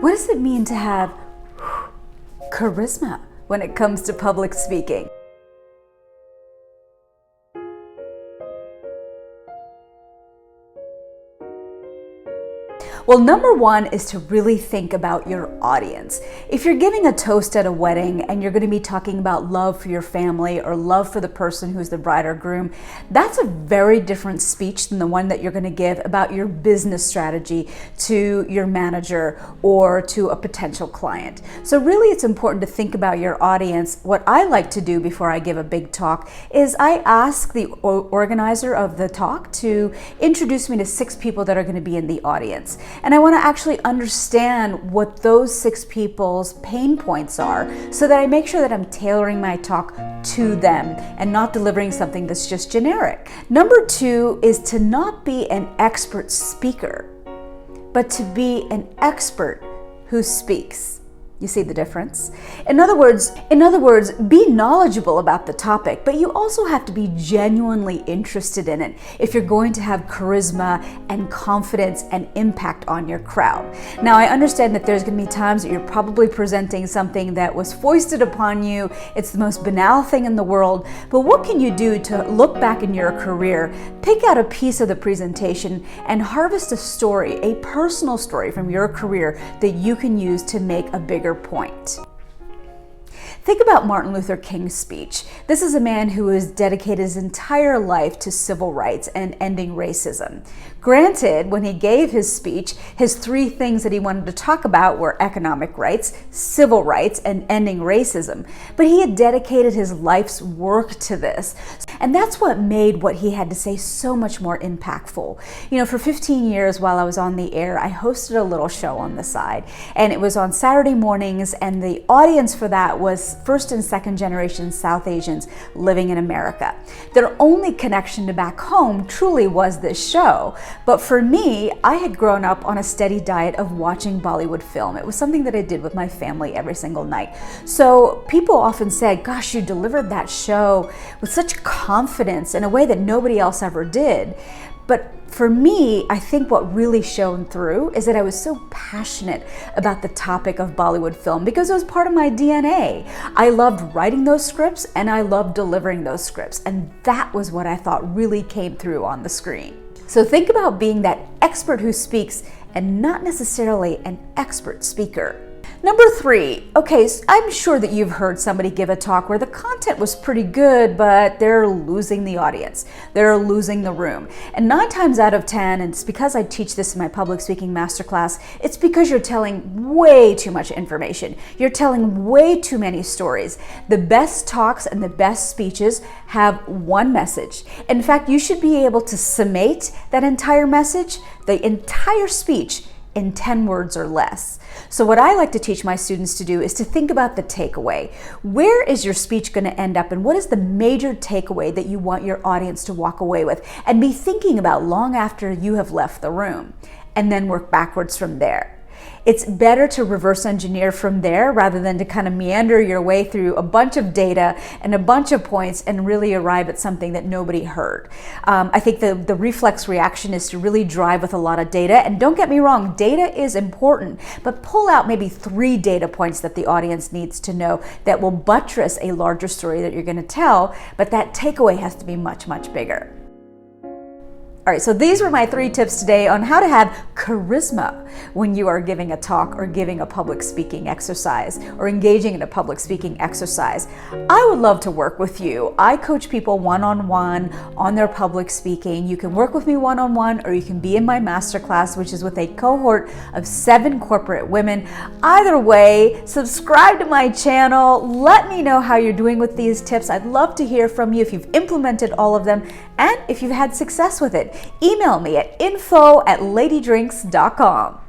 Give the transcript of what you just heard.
What does it mean to have charisma when it comes to public speaking? Well, number one is to really think about your audience. If you're giving a toast at a wedding and you're going to be talking about love for your family or love for the person who's the bride or groom, that's a very different speech than the one that you're going to give about your business strategy to your manager or to a potential client. So really it's important to think about your audience. What I like to do before I give a big talk is I ask the organizer of the talk to introduce me to 6 people that are going to be in the audience. And I want to actually understand what those 6 people's pain points are so that I make sure that I'm tailoring my talk to them and not delivering something that's just generic. Number 2 is to not be an expert speaker, but to be an expert who speaks. You see the difference? In other words, be knowledgeable about the topic, but you also have to be genuinely interested in it if you're going to have charisma and confidence and impact on your crowd. Now, I understand that there's going to be times that you're probably presenting something that was foisted upon you. It's the most banal thing in the world, but what can you do to look back in your career, pick out a piece of the presentation, and harvest a story, a personal story from your career that you can use to make a bigger point? Think about Martin Luther King's speech. This is a man who has dedicated his entire life to civil rights and ending racism. Granted, when he gave his speech, his 3 things that he wanted to talk about were economic rights, civil rights, and ending racism. But he had dedicated his life's work to this. And that's what made what he had to say so much more impactful. You know, for 15 years while I was on the air, I hosted a little show on the side. And it was on Saturday mornings, and the audience for that was first and second generation South Asians living in America. Their only connection to back home truly was this show. But for me, I had grown up on a steady diet of watching Bollywood film. It was something that I did with my family every single night. So people often said, gosh, you delivered that show with such confidence in a way that nobody else ever did. But for me, I think what really shone through is that I was so passionate about the topic of Bollywood film because it was part of my DNA. I loved writing those scripts and I loved delivering those scripts. And that was what I thought really came through on the screen. So think about being that expert who speaks and not necessarily an expert speaker. Number 3, okay, so I'm sure that you've heard somebody give a talk where the content was pretty good, but they're losing the audience. They're losing the room. And 9 times out of 10, and it's because I teach this in my public speaking masterclass, it's because you're telling way too much information. You're telling way too many stories. The best talks and the best speeches have one message. In fact, you should be able to summate that entire message, the entire speech, in 10 words or less. So what I like to teach my students to do is to think about the takeaway. Where is your speech going to end up, and what is the major takeaway that you want your audience to walk away with and be thinking about long after you have left the room, and then work backwards from there. It's better to reverse engineer from there rather than to kind of meander your way through a bunch of data and a bunch of points and really arrive at something that nobody heard. I think the reflex reaction is to really drive with a lot of data. And don't get me wrong, data is important, but pull out maybe 3 data points that the audience needs to know that will buttress a larger story that you're going to tell, but that takeaway has to be much, much bigger. All right, so these were my 3 tips today on how to have charisma when you are giving a talk or giving a public speaking exercise or engaging in a public speaking exercise. I would love to work with you. I coach people one-on-one on their public speaking. You can work with me one-on-one, or you can be in my masterclass, which is with a cohort of 7 corporate women. Either way, subscribe to my channel. Let me know how you're doing with these tips. I'd love to hear from you if you've implemented all of them and if you've had success with it. Email me at info@ladydrinks.com.